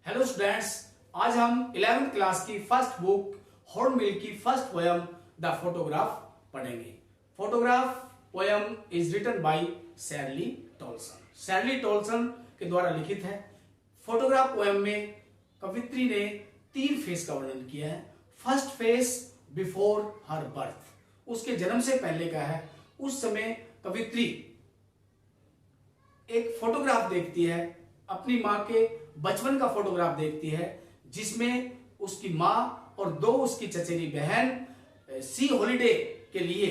Hello students, आज हम 11th class की फर्स्ट बुक हॉर्नबिल की फर्स्ट पोयम द फोटोग्राफ पढ़ेंगे। Photograph poem is written by Shirley Toulson. Shirley Toulson के द्वारा लिखित है। फोटोग्राफ पोयम में कवित्री ने 3 फेस का वर्णन किया है। First face before her birth, उसके जन्म से पहले का है। उस समय कवित्री एक फोटोग्राफ देखती है, अपनी माँ के बचपन का फोटोग्राफ देखती है, जिसमें उसकी माँ और 2 उसकी चचेरी बहन सी हॉलिडे के लिए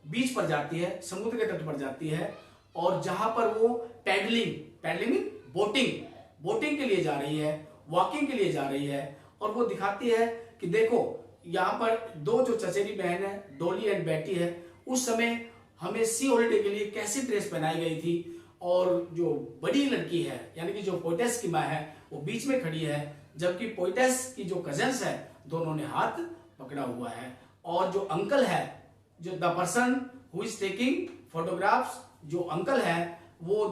बीच पर जाती है, समुद्र के तट पर जाती है, और जहां पर वो पैडलिंग बोटिंग के लिए जा रही है, वॉकिंग के लिए जा रही है। और वो दिखाती है कि देखो यहाँ पर 2 जो चचेरी बहन है, डॉली एंड बेटी है, उस समय हमें सी हॉलिडे के लिए कैसी ड्रेस पहनाई गई थी, और जो बड़ी लड़की है यानी कि जो पोइटेस की माँ है वो बीच में खड़ी है, जबकि पोइटेस की जो कजन्स है दोनों ने हाथ पकड़ा हुआ है। और जो अंकल है, जो the person who is taking photographs, जो अंकल है वो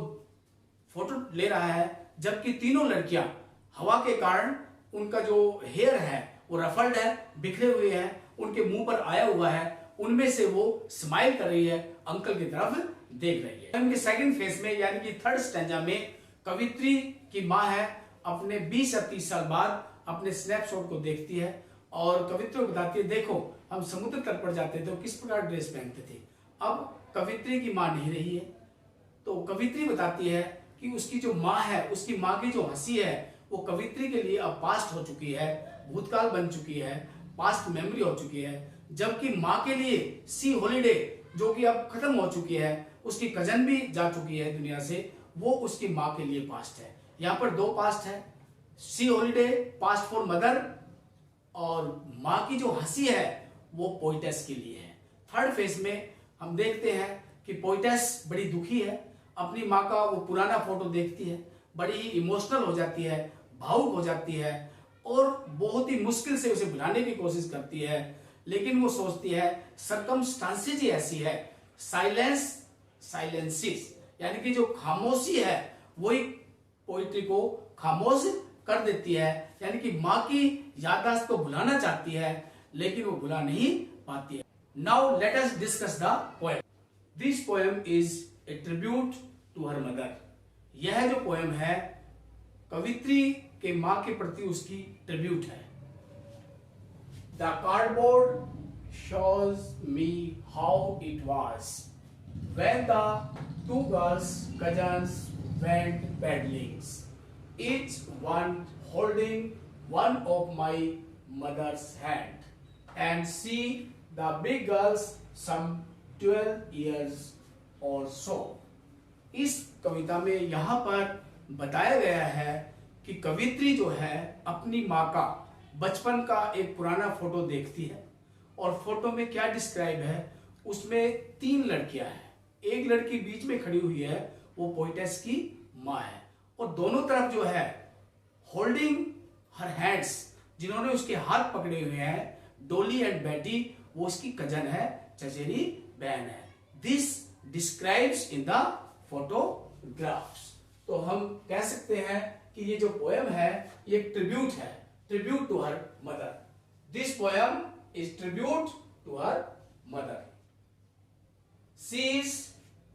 फोटो ले रहा है, जबकि तीनों लड़कियां हवा के कारण उनका जो हेयर है वो रफल्ड है, बिखरे हुए हैं, उनके मुंह पर आया हुआ है। उनमें से वो स्माइल कर रही है, अंकल की तरफ देख रही है। उनके सेकंड फेज में यानी कि थर्ड स्टैंजा में कवित्री की माँ है, अपने 20 या 30 साल बाद अपने स्नैपशॉट को देखती है और कवित्री को बताती है, देखो हम समुद्र तट पर जाते थे तो किस प्रकार ड्रेस पहनते थे। अब कवित्री की माँ नहीं रही है, तो कवित्री बताती है कि उसकी जो माँ है, उसकी माँ की जो हंसी है वो कवित्री के लिए अब पास्ट हो चुकी है, भूतकाल बन चुकी है, पास्ट मेमोरी हो चुकी है। जबकि माँ के लिए सी हॉलिडे जो कि अब खत्म हो चुकी है, उसकी कजन भी जा चुकी है दुनिया से, वो उसकी माँ के लिए पास्ट है। यहाँ पर 2 पास्ट है, सी हॉलिडे पास्ट फॉर मदर, और माँ की जो हंसी है वो पोइटेस के लिए है। थर्ड फेज में हम देखते हैं कि पोइटेस बड़ी दुखी है, अपनी माँ का वो पुराना फोटो देखती है, बड़ी ही इमोशनल हो जाती है, भावुक हो जाती है, और बहुत ही मुश्किल से उसे भुलाने की कोशिश करती है। लेकिन वो सोचती है सरकमस्टांसेस ही ऐसी है, साइलेंसिस यानी कि जो खामोशी है वही पोइट्री को खामोश कर देती है। यानी कि माँ की याददाश्त को भुलाना चाहती है, लेकिन वो भुला नहीं पाती है। Now let us discuss the poem. This poem is a tribute to her mother. यह जो पोएम है कवित्री के माँ के प्रति उसकी ट्रिब्यूट है। The cardboard shows me how it was when the 2 girls cousins went paddling, each one holding one of my mother's hand, and see the big girls some 12 years or so. इस कविता में यहाँ पर बताया गया है कि कवित्री जो है अपनी माँ का बचपन का एक पुराना फोटो देखती है, और फोटो में क्या डिस्क्राइब है, उसमें 3 लड़कियां हैं। एक लड़की बीच में खड़ी हुई है, वो पोइटेस की माँ है, और दोनों तरफ जो है होल्डिंग हर हैंड्स, जिन्होंने उसके हाथ पकड़े हुए हैं, डोली एंड बेटी, वो उसकी कजन है, चचेरी बहन है। This describes in the photographs. तो हम कह सकते हैं कि ये जो पोएम है ये एक ट्रिब्यूट है, tribute to her mother. This poem is tribute to her mother. She is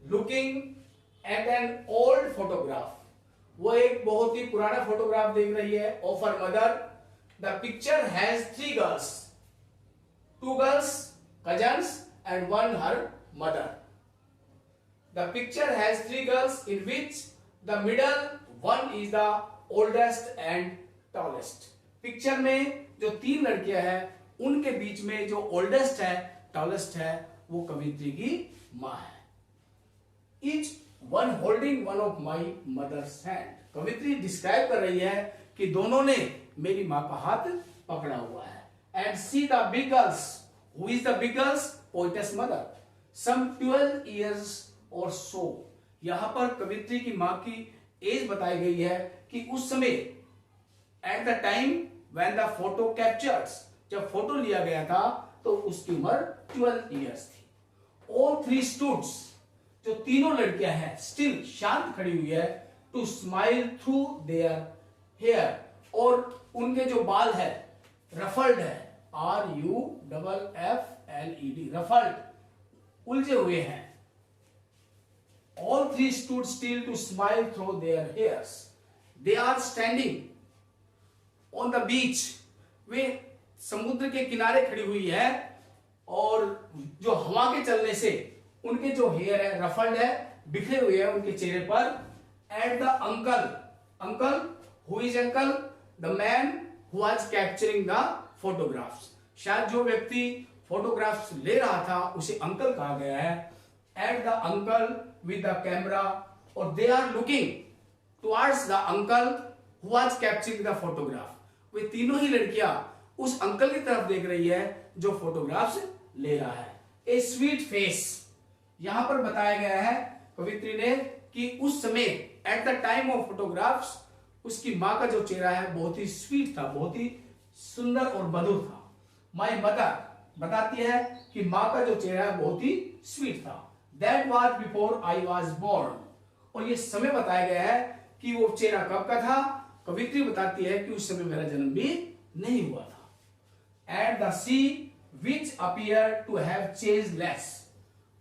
looking at an old photograph. वो एक बहुत ही पुराना फोटोग्राफ देख रही है of her mother. The picture has 3 girls, 2 girls, cousins, and 1 her mother. The picture has 3 girls in which the middle one is the oldest and tallest. Picture में जो 3 लड़कियां हैं उनके बीच में जो ओल्डेस्ट है, टॉलेस्ट है, वो कवित्री की माँ है। Each one holding one of my mother's hand. कवित्री डिस्क्राइब कर रही है कि दोनों ने मेरी माँ का हाथ पकड़ा हुआ है। And see the big girls, who is the big girls, poetess mother, some 12 years और सो। यहां पर कवित्री की माँ की एज बताई गई है कि उस समय at the time when the photo captures, जब फोटो लिया गया था तो उसकी उम्र 12 years थी। All 3 students, जो तीनों लड़कियां हैं, स्टिल शांत खड़ी हुई है, to smile through their hair, और उनके जो बाल है रफल्ड है, RUFFLED, रफल्ड, उलझे हुए हैं। All three stood still to smile through their hairs. They are standing on the beach. वे समुद्र के किनारे खड़ी हुई है और जो हवा के चलने से उनके जो हेयर है रफल्ड है, बिखरे हुए हैं उनके चेहरे पर। Eight the uncle who is uncle? The man who was capturing the photographs. शायद जो व्यक्ति फोटोग्राफ्स ले रहा था उसे अंकल कहा गया है। At the uncle with the camera, और they are looking towards the uncle who was capturing the photograph. वे तीनों ही लड़कियां उस अंकल की तरफ देख रही है जो फोटोग्राफ्स ले रहा है। ए स्वीट फेस, यहां पर बताया गया है कवित्री ने कि उस समय at the time of photographs उसकी मां का जो चेहरा है बहुत ही स्वीट था, बहुत ही सुंदर और मधुर था। माय मदर बताती है कि मां का जो चेहरा है बहुत ही स्वीट था। That was before I was born, और ये समय बताया गया है कि वो चेहरा कब का था। कवित्री बताती है कि उस समय मेरा जन्म भी नहीं हुआ था। At the sea which appear to have changed less,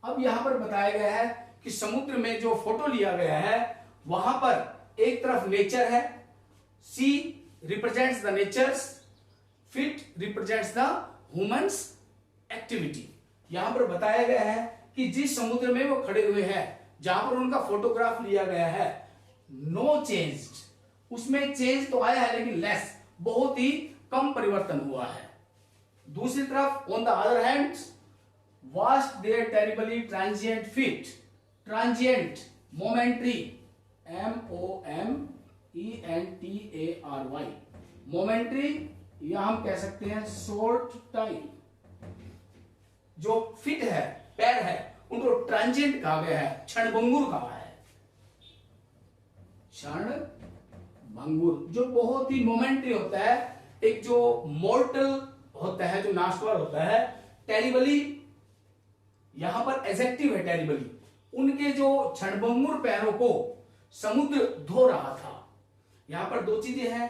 अब यहां पर बताया गया है कि समुद्र में जो फोटो लिया गया है वहां पर एक तरफ नेचर है, sea represents the natures, feet represents the humans activity. यहां पर बताया गया है कि जिस समुद्र में वो खड़े हुए हैं, जहां पर उनका फोटोग्राफ लिया गया है, नो चेंज, उसमें चेंज तो आया है लेकिन लेस, बहुत ही कम परिवर्तन हुआ है। दूसरी तरफ on the other hand was their terribly transient fit, transient momentary, MOMENTARY, momentary, या हम कह सकते हैं शॉर्ट टाइम। जो फिट है, पैर है, उनको ट्रांजिएंट कहा गया है, क्षणभंगुर कहा है। क्षणभंगुर जो बहुत ही मोमेंट्री होता है, एक जो मोर्टल होता है, जो नाशवान होता है। टेरिबली यहां पर एडजेक्टिव है, टेरिबली, उनके जो क्षणभंगुर पैरों को समुद्र धो रहा था। यहां पर दो चीजें हैं,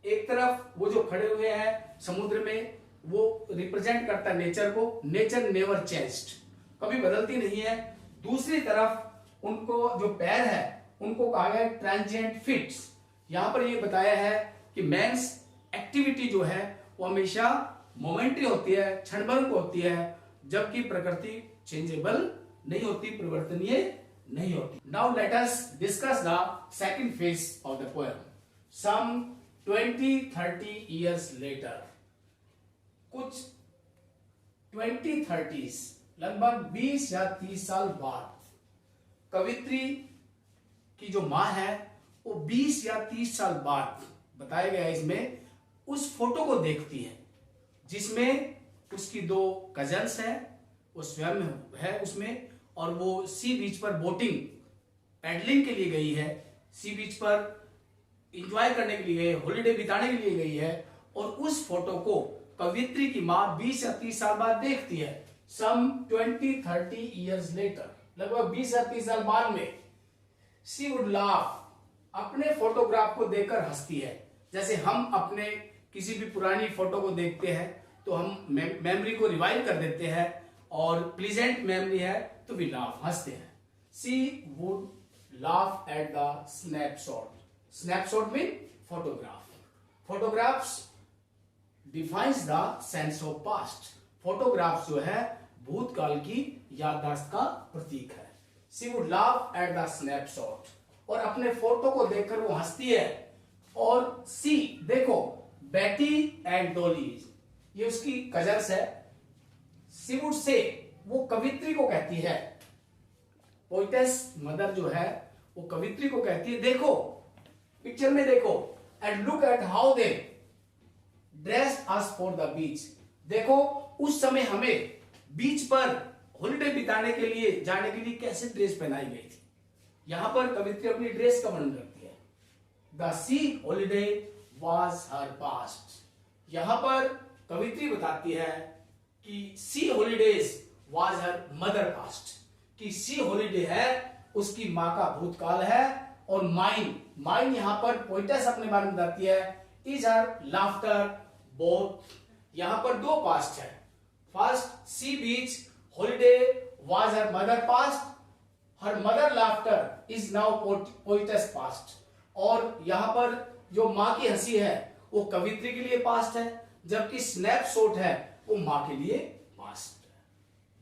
एक तरफ वो जो खड़े हुए हैं समुद्र में, वो रिप्रेजेंट करता है नेचर को, नेचर नेवर चेंज्ड, कभी बदलती नहीं है। दूसरी तरफ उनको जो पैर है उनको कहा गया ट्रांजिएंट फिट्स। यहां पर ये बताया है कि मेंस एक्टिविटी जो है वो हमेशा मोमेंट्री होती है, क्षणभंग होती है, जबकि प्रकृति चेंजेबल नहीं होती, परिवर्तनीय नहीं होती। Now let us discuss the second phase of the poem. Some 20-30 years later, कुछ 20-30s, लगभग 20 या 30 साल बाद, कवित्री की जो मां है वो 20 या 30 साल बाद बताया गया है इसमें, उस फोटो को देखती है जिसमें उसकी दो कजन्स हैं, वो स्वयं है उसमें, और वो सी बीच पर बोटिंग पैडलिंग के लिए गई है, सी बीच पर एंजॉय करने के लिए गई है, हॉलीडे बिताने के लिए गई है। और उस फोटो को कवित्री की मां 20 या 30 साल बाद देखती है। सम 20-30 years later, लगभग 20 या 30 साल बाद में, शी वुड लाफ, अपने फोटोग्राफ को देखकर हंसती है। जैसे हम अपने किसी भी पुरानी फोटो को देखते हैं तो हम मेमोरी को रिवाइव कर देते हैं, और प्लीजेंट मेमोरी है तो वी लाफ, हंसते हैं। She would laugh at the snapshot, snapshot mean photograph. Photographs defines the sense of past, photographs जो है भूतकाल की याददाश्त का प्रतीक है। She would laugh at the snapshot, और अपने फोटो को देखकर वो हंसती है। और सी देखो, बेटी एंड डॉली, ये उसकी कजन्स है। शी वुड से, वो कवित्री को कहती है, पोइटेस मदर जो है वो कवित्री को कहती है, देखो पिक्चर में देखो, and look at how they dressed us for the beach, देखो उस समय हमें बीच पर हॉलिडे बिताने के लिए, जाने के लिए कैसे ड्रेस पहनाई गई थी। यहां पर कवित्री अपनी ड्रेस का वर्णन करती है। The sea holiday was her past, यहां पर कवित्री बताती है कि sea holidays was her mother past, कि सी हॉलीडे है उसकी मां का भूतकाल है। और माइन, माइन यहां पर पोइटेस अपने बारे में बताती है इज हर लाफ्टर बोथ। यहां पर दो पास्ट है। First sea beach holiday was her mother past, her mother laughter is now poetess past. और यहां पर जो मां की हंसी है वो कवित्री के लिए पास्ट है, जबकि स्नैपशॉट है वो मां के लिए पास्ट है।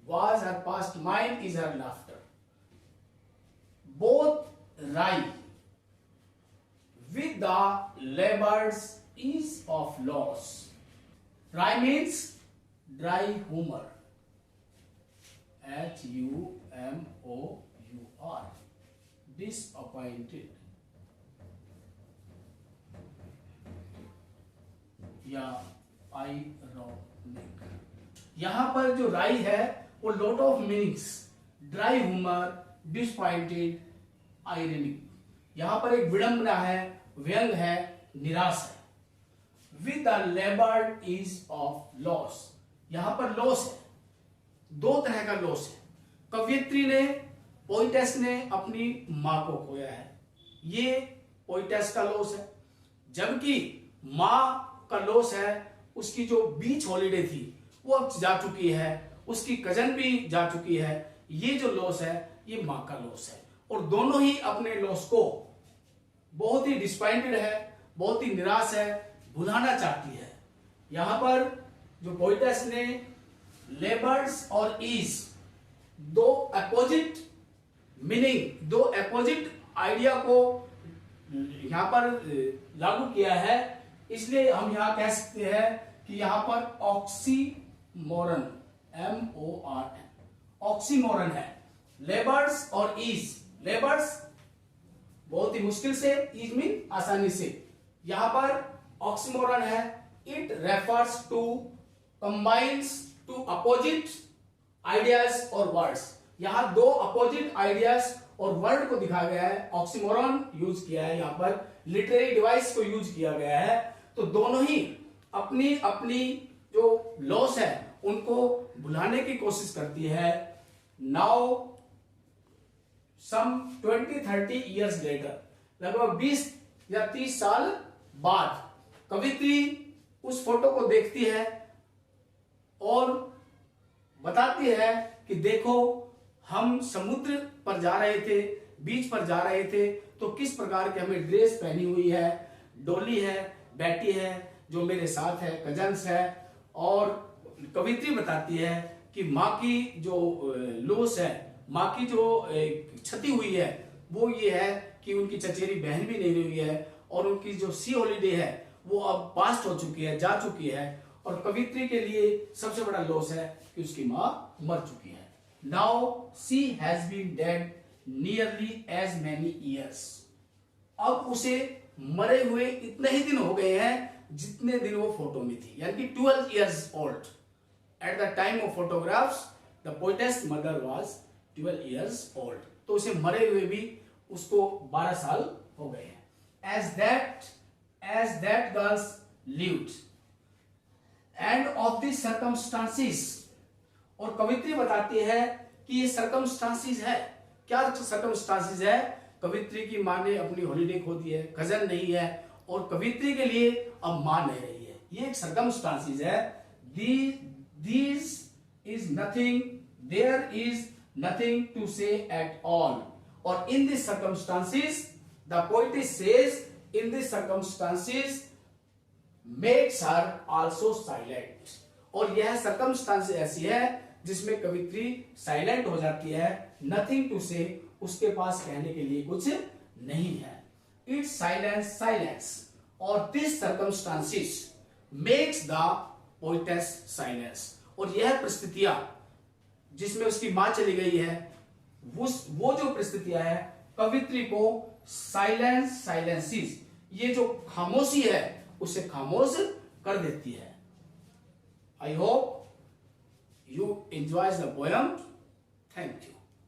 Was her past, mind is her laughter. Both राई with the labors is of loss. Dry means dry humor. HUMOUR. Disappointed. या ironic. यहां पर जो राई है वो lot of meanings, dry humour, disappointed, ironic. यहां पर एक विडंबना है, व्यंग है, निराश है। With the लेबर्ड is of loss. यहां पर लॉस है, दो तरह का लॉस है। कवियत्री ने, पोइटेस ने अपनी मां को खोया है, ये पोइटेस का लॉस है। जबकि मां का लॉस है, उसकी जो बीच हॉलीडे थी वो अब जा चुकी है, उसकी कजन भी जा चुकी है। ये जो लॉस है ये मां का लॉस है, और दोनों ही अपने लॉस को बहुत ही डिसपॉइंटेड है, बहुत ही निराश है, भुलाना चाहती है। यहां पर जो पोइटेस ने लेबर्स और ईज, दो अपोजिट मीनिंग, दो अपोजिट आइडिया को यहां पर लागू किया है, इसलिए हम यहां कह सकते हैं कि यहां पर ऑक्सीमोरन, MORN, ऑक्सीमोरन है। लेबर्स और ईज, लेबर्स बहुत ही मुश्किल से, ईज मीन आसानी से। यहां पर ऑक्सीमोरन है, it refers to combines two opposite ideas और वर्ड्स। यहां दो अपोजिट आइडियाज और वर्ड को दिखाया गया है, ऑक्सीमोरन यूज किया है, यहां पर लिटरेरी डिवाइस को यूज किया गया है। तो दोनों ही अपनी अपनी जो लॉस है उनको भुलाने की कोशिश करती है। नाउ सम 20-30 years later, लगभग 20 या 30 साल बाद कवित्री उस फोटो को देखती है और बताती है कि देखो, हम समुद्र पर जा रहे थे, बीच पर जा रहे थे, तो किस प्रकार की हमें ड्रेस पहनी हुई है, डोली है, बेटी है जो मेरे साथ है, कजन्स है। और कवित्री बताती है कि माँ की जो लॉस है, माँ की जो क्षति हुई है वो ये है कि उनकी चचेरी बहन भी नहीं हुई है, और उनकी जो सी हॉलीडे है वो अब पास्ट हो चुकी है, जा चुकी है। और कवित्री के लिए सबसे बड़ा लॉस है कि उसकी माँ मर चुकी है। Now she has been dead nearly as many years. अब उसे मरे हुए इतने ही दिन हो गए हैं जितने दिन वो फोटो में थी, यानी कि 12 years old at the time of photographs. The poetess mother was 12 years old। तो उसे मरे हुए भी उसको 12 साल हो गए हैं। as that girls lived and of the circumstances। और कवित्री बताती है कि ये सर्कमस्टांसिस है। क्या सर्कमस्टांसिस है? कवित्री की मां ने अपनी हॉलीडे खो दी है, कजन नहीं है, और कवित्री के लिए अब मां नहीं रही है। ये एक सर्कमस्टांसिस है। These is nothing, there is nothing to say at all। और in these circumstances, the poetess says, in these circumstances makes her also silent। और यह सर्कमस्टांस ऐसी है जिसमें कवित्री साइलेंट हो जाती है, नथिंग टू से, उसके पास कहने के लिए कुछ नहीं है। इट्स साइलेंस और this circumstances makes the poetess silence. और यह परिस्थितियां जिसमें उसकी मां चली गई है, वो जो परिस्थितियां है कवित्री को साइलेंसिस, ये जो खामोशी है उसे खामोश कर देती है। I hope you enjoy the poem. Thank you.